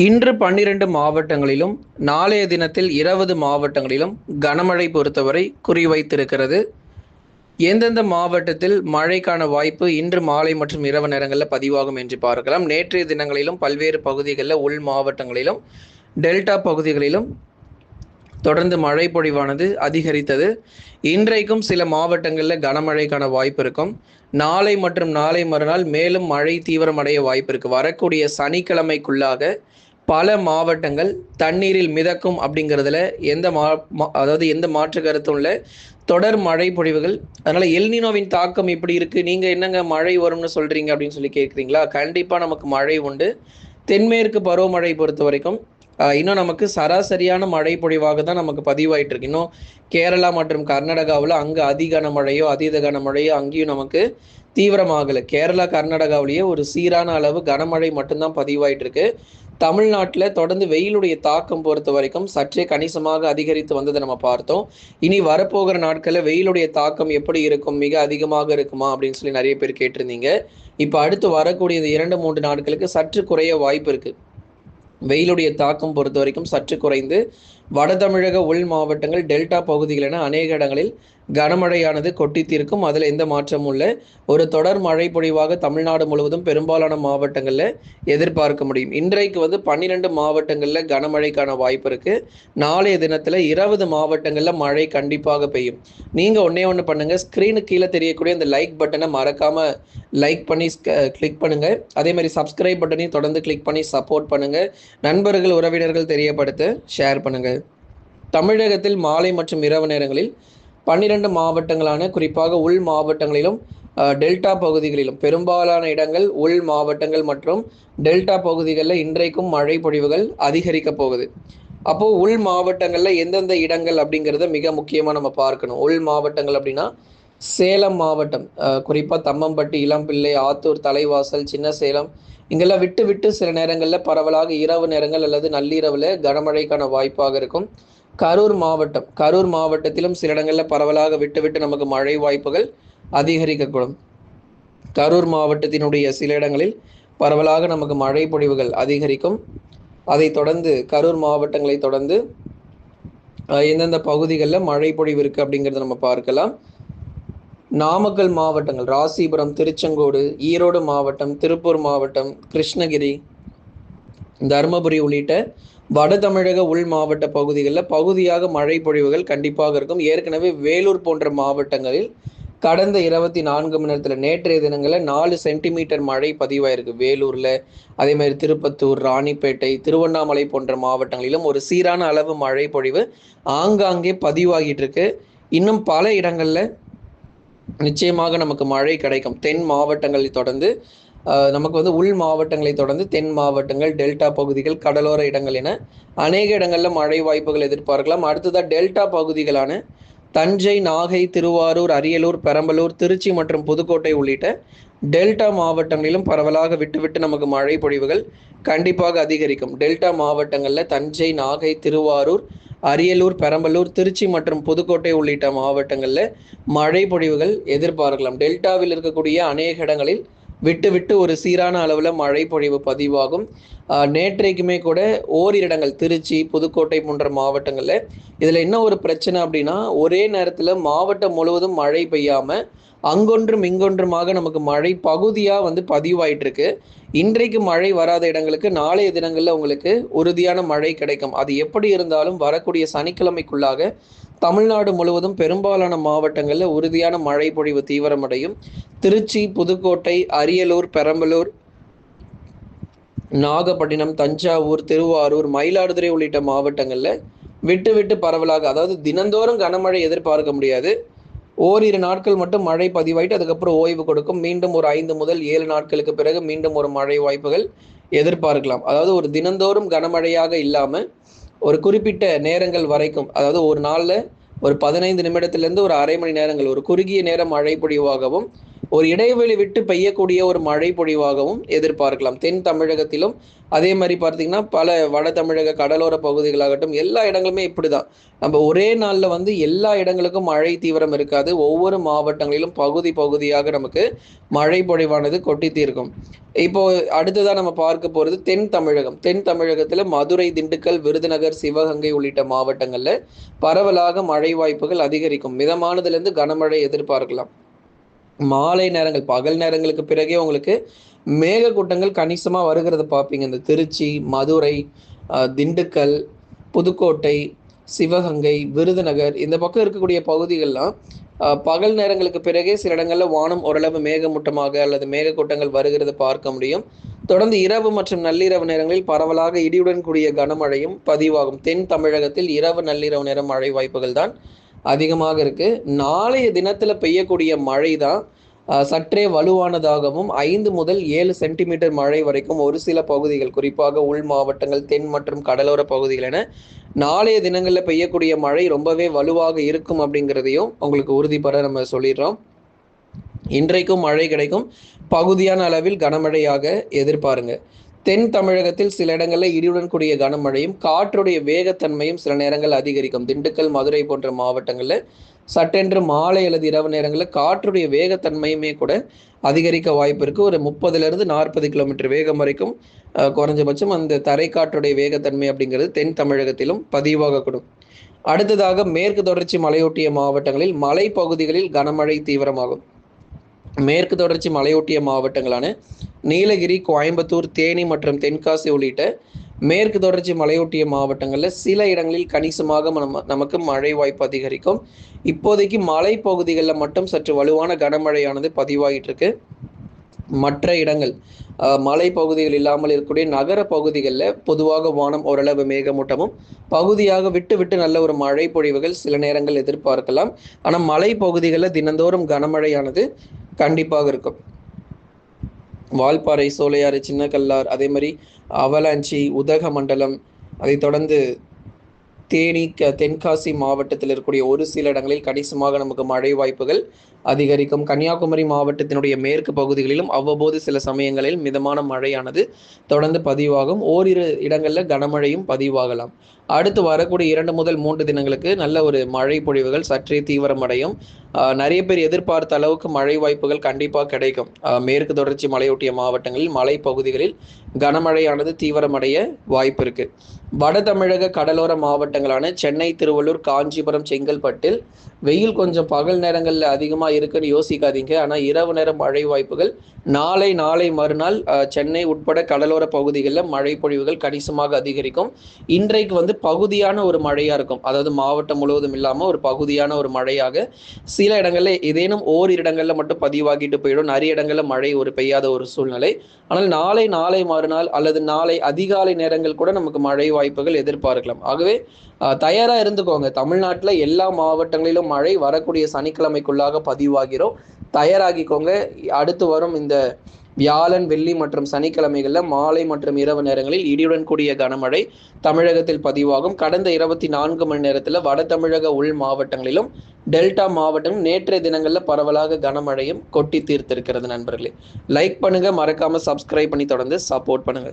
இன்று 12 மாவட்டங்களிலும், நாளைய தினத்தில் 20 மாவட்டங்களிலும் கனமழை பொறுத்தவரை குறிவைத்திருக்கிறது. எந்தெந்த மாவட்டத்தில் மழைக்கான வாய்ப்பு இன்று மாலை மற்றும் இரவு நேரங்களில் பதிவாகும் என்று பார்க்கலாம். நேற்றைய தினங்களிலும் பல்வேறு பகுதிகளில் உள் மாவட்டங்களிலும், டெல்டா பகுதிகளிலும் தொடர்ந்து மழை பொழிவானது அதிகரித்தது. இன்றைக்கும் சில மாவட்டங்களில் கனமழைக்கான வாய்ப்பு இருக்கும். நாளை மற்றும் நாளை மறுநாள் மேலும் மழை தீவிரமடைய வாய்ப்பு இருக்கு. வரக்கூடிய சனிக்கிழமைக்குள்ளாக பல மாவட்டங்கள் தண்ணீரில் மிதக்கும் அப்படிங்கிறதுல எந்த மாற்று கருத்தும் இல்லை. தொடர் மழை பொழிவுகள். அதனால எல்னினோவின் தாக்கம் இப்படி இருக்கு, நீங்க என்னங்க மழை வரும்னு சொல்றீங்க அப்படின்னு சொல்லி கேட்குறீங்களா? கண்டிப்பா நமக்கு மழை உண்டு. தென்மேற்கு பருவமழை பொறுத்த வரைக்கும் இன்னும் நமக்கு சராசரியான மழை பொழிவாக தான் நமக்கு பதிவாயிட்டு இருக்கு. இன்னும் கேரளா மற்றும் கர்நாடகாவில் அங்கே கனமழையோ அதீத கனமழையோ அங்கேயும் நமக்கு தீவிரமாகலை. கேரளா கர்நாடகாவிலேயே ஒரு சீரான அளவு கனமழை மட்டும்தான் பதிவாயிட்டு இருக்கு. தமிழ்நாட்டில் தொடர்ந்து வெயிலுடைய தாக்கம் பொறுத்த வரைக்கும் சற்றே கணிசமாக அதிகரித்து வந்ததை நம்ம பார்த்தோம். இனி வரப்போகிற நாட்களில் வெயிலுடைய தாக்கம் எப்படி இருக்கும், மிக அதிகமாக இருக்குமா அப்படின்னு சொல்லி நிறைய பேர் கேட்டிருந்தீங்க. இப்போ அடுத்து வரக்கூடிய இந்த 2-3 நாட்களுக்கு சற்று குறைய வாய்ப்பு இருக்கு. வெயிலுடைய தாக்கம் பொறுத்த வரைக்கும் சற்று குறைந்து வட தமிழக உள் மாவட்டங்கள், டெல்டா பகுதிகள் என அநேக இடங்களில் கனமழையானது கொட்டித்தீர்க்கும். அதில் எந்த மாற்றமும் இல்லை. ஒரு தொடர் மழை பொழிவாக தமிழ்நாடு முழுவதும் பெரும்பாலான மாவட்டங்களில் எதிர்பார்க்க முடியும். இன்றைக்கு 12 மாவட்டங்களில் கனமழைக்கான வாய்ப்பு இருக்கு. நாளைய தினத்தில் 20 மாவட்டங்களில் மழை கண்டிப்பாக பெய்யும். நீங்கள் ஒன்று பண்ணுங்க, ஸ்க்ரீனுக்கு கீழே தெரியக்கூடிய இந்த லைக் பட்டனை மறக்காம லைக் பண்ணி கிளிக் பண்ணுங்க. அதே மாதிரி சப்ஸ்கிரைப் பட்டனையும் தொடர்ந்து கிளிக் பண்ணி சப்போர்ட் பண்ணுங்க. நண்பர்கள் உறவினர்கள் தெரியப்படுத்த ஷேர் பண்ணுங்க. தமிழகத்தில் மாலை மற்றும் இரவு நேரங்களில் 12 மாவட்டங்களான குறிப்பாக உள் மாவட்டங்களிலும் டெல்டா பகுதிகளிலும் பெரும்பாலான இடங்கள் உள் மாவட்டங்கள் மற்றும் டெல்டா பகுதிகளில் இன்றைக்கும் மழை பொழிவுகள் அதிகரிக்க போகுது. அப்போ உள் மாவட்டங்களில் எந்தெந்த இடங்கள் அப்படிங்கிறத மிக முக்கியமாக நம்ம பார்க்கணும். உள் மாவட்டங்கள் அப்படின்னா சேலம் மாவட்டம், குறிப்பாக தம்மம்பட்டி, இளம்பிள்ளை, ஆத்தூர், தலைவாசல், சின்ன சேலம், இங்கெல்லாம் விட்டு விட்டு சில நேரங்களில் பரவலாக இரவு நேரங்கள் அல்லது நள்ளிரவில் கனமழைக்கான வாய்ப்பாக இருக்கும். கரூர் மாவட்டத்திலும் சில இடங்களில் பரவலாக விட்டு விட்டு நமக்கு மழை வாய்ப்புகள் அதிகரிக்கக்கூடும். கரூர் மாவட்டத்தினுடைய சில இடங்களில் பரவலாக நமக்கு மழை பொழிவுகள் அதிகரிக்கும். அதை தொடர்ந்து கரூர் மாவட்டங்களை தொடர்ந்து எந்தெந்த பகுதிகளில் மழை பொழிவு இருக்கு அப்படிங்கிறத நம்ம பார்க்கலாம். நாமக்கல் மாவட்டங்கள், ராசிபுரம், திருச்செங்கோடு, ஈரோடு மாவட்டம், திருப்பூர் மாவட்டம், கிருஷ்ணகிரி, தருமபுரி உள்ளிட்ட வட தமிழக உள் மாவட்ட பகுதிகளில் பகுதியாக மழை பொழிவுகள் கண்டிப்பாக இருக்கும். ஏற்கனவே வேலூர் போன்ற மாவட்டங்களில் கடந்த 24 மணி நேரத்தில் நேற்றைய தினங்களில் 4 சென்டிமீட்டர் மழை பதிவாயிருக்கு. வேலூரில், அதே மாதிரி திருப்பத்தூர், ராணிப்பேட்டை, திருவண்ணாமலை போன்ற மாவட்டங்களிலும் ஒரு சீரான அளவு மழை பொழிவு ஆங்காங்கே பதிவாகிட்டு இருக்கு. இன்னும் பல இடங்களில் நிச்சயமாக நமக்கு மழை கிடைக்கும். தென் மாவட்டங்களை தொடர்ந்து நமக்கு உள் மாவட்டங்களை தொடர்ந்து தென் மாவட்டங்கள், டெல்டா பகுதிகள், கடலோர இடங்கள் என அநேக இடங்களில் மழை வாய்ப்புகள் எதிர்பார்க்கலாம். அடுத்ததாக டெல்டா பகுதிகளான தஞ்சை, நாகை, திருவாரூர், அரியலூர், பெரம்பலூர், திருச்சி மற்றும் புதுக்கோட்டை உள்ளிட்ட டெல்டா மாவட்டங்களிலும் பரவலாக விட்டு விட்டு நமக்கு மழை பொழிவுகள் கண்டிப்பாக அதிகரிக்கும். டெல்டா மாவட்டங்களில் தஞ்சை, நாகை, திருவாரூர், அரியலூர், பெரம்பலூர், திருச்சி மற்றும் புதுக்கோட்டை உள்ளிட்ட மாவட்டங்களில் மழை பொழிவுகள் எதிர்பார்க்கலாம். டெல்டாவில் இருக்கக்கூடிய அநேக இடங்களில் விட்டு விட்டு ஒரு சீரான அளவில் மழை பொழிவு பதிவாகும். நேற்றைக்குமே கூட ஓரிரு இடங்கள் திருச்சி, புதுக்கோட்டை போன்ற மாவட்டங்களில் இதில் என்ன ஒரு பிரச்சனை அப்படின்னா, ஒரே நேரத்தில் மாவட்டம் முழுவதும் மழை பெய்யாமல் அங்கொன்றும் இங்கொன்றுமாக நமக்கு மழை பகுதியாக பதிவாயிட்டு இருக்கு. இன்றைக்கு மழை வராத இடங்களுக்கு நாளைய தினங்களில் உங்களுக்கு உறுதியான மழை கிடைக்கும். அது எப்படி இருந்தாலும் வரக்கூடிய சனிக்கிழமைக்குள்ளாக தமிழ்நாடு முழுவதும் பெரும்பாலான மாவட்டங்களில் உறுதியான மழை பொழிவு தீவிரமடையும். திருச்சி, புதுக்கோட்டை, அரியலூர், பெரம்பலூர், நாகப்பட்டினம், தஞ்சாவூர், திருவாரூர், மயிலாடுதுறை உள்ளிட்ட மாவட்டங்களில் விட்டு விட்டு பரவலாக, அதாவது தினந்தோறும் கனமழை எதிர்பார்க்க முடியாது. ஓரிரு நாட்கள் மட்டும் மழை பதிவாயிட்டு அதுக்கப்புறம் ஓய்வு கொடுக்கும். மீண்டும் ஒரு 5 முதல் 7 நாட்களுக்கு பிறகு மீண்டும் ஒரு மழை வாய்ப்புகள் எதிர்பார்க்கலாம். அதாவது ஒரு தினந்தோறும் கனமழையாக இல்லாமல் ஒரு குறிப்பிட்ட நேரங்கள் வரைக்கும், அதாவது ஒரு நாளில் ஒரு 15 நிமிடத்திலிருந்து ஒரு அரை மணி நேரங்கள், ஒரு குறுகிய நேரம் மழை பொழிவாகவும் ஒரு இடைவெளி விட்டு பெய்யக்கூடிய ஒரு மழை பொழிவாகவும் எதிர்பார்க்கலாம். தென் தமிழகத்திலும் அதே மாதிரி பார்த்தீங்கன்னா, பல வட தமிழக கடலோர பகுதிகளாகட்டும், எல்லா இடங்களுமே இப்படிதான். நம்ம ஒரே நாள்ல வந்து எல்லா இடங்களுக்கும் மழை தீவிரம் இருக்காது. ஒவ்வொரு மாவட்டங்களிலும் பகுதி பகுதியாக நமக்கு மழை பொழிவானது கொட்டி தீர்க்கும். இப்போ அடுத்ததா நம்ம பார்க்க போறது தென் தமிழகம். தென் தமிழகத்துல மதுரை, திண்டுக்கல், விருதுநகர், சிவகங்கை உள்ளிட்ட மாவட்டங்கள்ல பரவலாக மழை வாய்ப்புகள் அதிகரிக்கும். மிதமானதிலிருந்து கனமழை எதிர்பார்க்கலாம். மாலை நேரங்கள், பகல் நேரங்களுக்கு பிறகே உங்களுக்கு மேகக்கூட்டங்கள் கணிசமா வருகிறத பார்ப்பீங்க. இந்த திருச்சி, மதுரை, திண்டுக்கல், புதுக்கோட்டை, சிவகங்கை, விருதுநகர் இந்த பக்கம் இருக்கக்கூடிய பகுதிகள்லாம் பகல் நேரங்களுக்கு பிறகே சில இடங்கள்ல வானம் ஓரளவு மேகமூட்டமாக அல்லது மேகக்கூட்டங்கள் வருகிறத பார்க்க முடியும். தொடர்ந்து இரவு மற்றும் நள்ளிரவு நேரங்களில் பரவலாக இடியுடன் கூடிய கனமழையும் பதிவாகும். தென் தமிழகத்தில் இரவு நள்ளிரவு நேரம் மழை வாய்ப்புகள் தான் அதிகமாக இருக்கு. நாளைய தினத்துல பெய்யக்கூடிய மழை தான் சற்றே வலுவானதாகவும் 5 முதல் 7 சென்டிமீட்டர் மழை வரைக்கும் ஒரு சில பகுதிகள், குறிப்பாக உள் மாவட்டங்கள், தென் மற்றும் கடலோர பகுதிகள் என நாளைய தினங்களில் பெய்யக்கூடிய மழை ரொம்பவே வலுவாக இருக்கும் அப்படிங்கிறதையும் உங்களுக்கு உறுதிப்பட நம்ம சொல்லிடுறோம். இன்றைக்கும் மழை கிடைக்கும். பகுதியான அளவில் கனமழையாக எதிர்பாருங்க. தென் தமிழகத்தில் சில இடங்களில் இடியுடன் கூடிய கனமழையும் காற்றுடைய வேகத்தன்மையும் சில நேரங்கள் அதிகரிக்கும். திண்டுக்கல், மதுரை போன்ற மாவட்டங்களில் சட்டென்று மாலை அல்லது இரவு நேரங்களில் காற்றுடைய வேகத்தன்மையுமே கூட அதிகரிக்க வாய்ப்பு இருக்கு. ஒரு 30லிருந்து 40 கிலோமீட்டர் வேகம் வரைக்கும் குறைஞ்சபட்சம் அந்த தரைக்காற்றுடைய வேகத்தன்மை அப்படிங்கிறது தென் தமிழகத்திலும் பதிவாகக்கூடும். அடுத்ததாக மேற்கு தொடர்ச்சி மலையொட்டிய மாவட்டங்களில் மலைப்பகுதிகளில் கனமழை தீவிரமாகும். மேற்கு தொடர்ச்சி மலையொட்டிய மாவட்டங்களான நீலகிரி, கோயம்புத்தூர், தேனி மற்றும் தென்காசி உள்ளிட்ட மேற்கு தொடர்ச்சி மலையொட்டிய மாவட்டங்களில் சில இடங்களில் கணிசமாக நமக்கு மழை வாய்ப்பு அதிகரிக்கும். இப்போதைக்கு மலை பகுதிகளில் மட்டும் சற்று வலுவான கனமழையானது பதிவாகிட்டு இருக்கு. மற்ற இடங்கள் மலை பகுதிகள் இல்லாமல் இருக்கக்கூடிய நகர பகுதிகளில் பொதுவாக வானம் ஓரளவு மேகமூட்டமும் பகுதியாக விட்டு விட்டு நல்ல ஒரு மழை பொழிவுகள் சில நேரங்கள் எதிர்பார்க்கலாம். ஆனால் மலை பகுதிகளில் தினந்தோறும் கனமழையானது கண்டிப்பாக இருக்கும். வால்பாறை, சோலையாறு, சின்ன கல்லார், அதே மாதிரி அவலாஞ்சி, உதகமண்டலம், அதை தொடர்ந்து தேனி, தென்காசி மாவட்டத்தில் இருக்கக்கூடிய ஒரு சில இடங்களில் கணிசமாக நமக்கு மழை வாய்ப்புகள் அதிகரிக்கும். கன்னியாகுமரி மாவட்டத்தினுடைய மேற்கு பகுதிகளிலும் அவ்வப்போது சில சமயங்களில் மிதமான மழையானது தொடர்ந்து பதிவாகும். ஓரிரு இடங்களில் கனமழையும் பதிவாகலாம். அடுத்து வரக்கூடிய 2 முதல் 3 தினங்களுக்கு நல்ல ஒரு மழை பொழிவுகள் சற்றே தீவிரமடையும். நிறைய பேர் எதிர்பார்த்த அளவுக்கு மழை வாய்ப்புகள் கண்டிப்பாக கிடைக்கும். மேற்கு தொடர்ச்சி மலையொட்டிய மாவட்டங்களில் மலை பகுதிகளில் கனமழையானது தீவிரமடைய வாய்ப்பு இருக்கு. வட தமிழக கடலோர மாவட்டங்களான சென்னை, திருவள்ளூர், காஞ்சிபுரம், செங்கல்பட்டில் வெயில் கொஞ்சம் பகல் நேரங்களில் அதிகமாக இருக்குன்னு யோசிக்காதீங்க. ஆனால் இரவு நேர மழை வாய்ப்புகள் நாளை மறுநாள் சென்னை உட்பட கடலோர பகுதிகளில் மழை பொழிவுகள் கணிசமாக அதிகரிக்கும். இன்றைக்கு வந்து பகுதியான ஒரு மழையா இருக்கும். அதாவது மாவட்டம் முழுவதும் இல்லாமல் ஒரு பகுதியான ஒரு மழையாக சில இடங்கள்ல ஏதேனும் ஓரிரு இடங்கள்ல மட்டும் பதிவாகிட்டு போயிடும். நிறைய இடங்கள்ல மழை பெய்யாத ஒரு சூழ்நிலை. ஆனால் நாளை மறுநாள் அல்லது நாளை அதிகாலை நேரங்கள் கூட நமக்கு மழை வாய்ப்புகள் எதிர்பார்க்கலாம். ஆகவே தயாரா இருந்துக்கோங்க. தமிழ்நாட்டுல எல்லா மாவட்டங்களிலும் மழை வரக்கூடிய சனிக்கிழமைக்குள்ளாக பதிவாகிறோம். தயாராகிக்கோங்க. அடுத்து வரும் இந்த வியாழன், வெள்ளி மற்றும் சனிக்கிழமைகளில் மாலை மற்றும் இரவு நேரங்களில் இடியுடன் கூடிய கனமழை தமிழகத்தில் பதிவாகும். கடந்த 24 மணி நேரத்தில் வட தமிழக உள் மாவட்டங்களிலும் டெல்டா மாவட்டம் நேற்றைய தினங்களில் பரவலாக கனமழையும் கொட்டி தீர்த்திருக்கிறது. நண்பர்களே, லைக் பண்ணுங்க, மறக்காம சப்ஸ்கிரைப் பண்ணி தொடர்ந்து சப்போர்ட் பண்ணுங்க.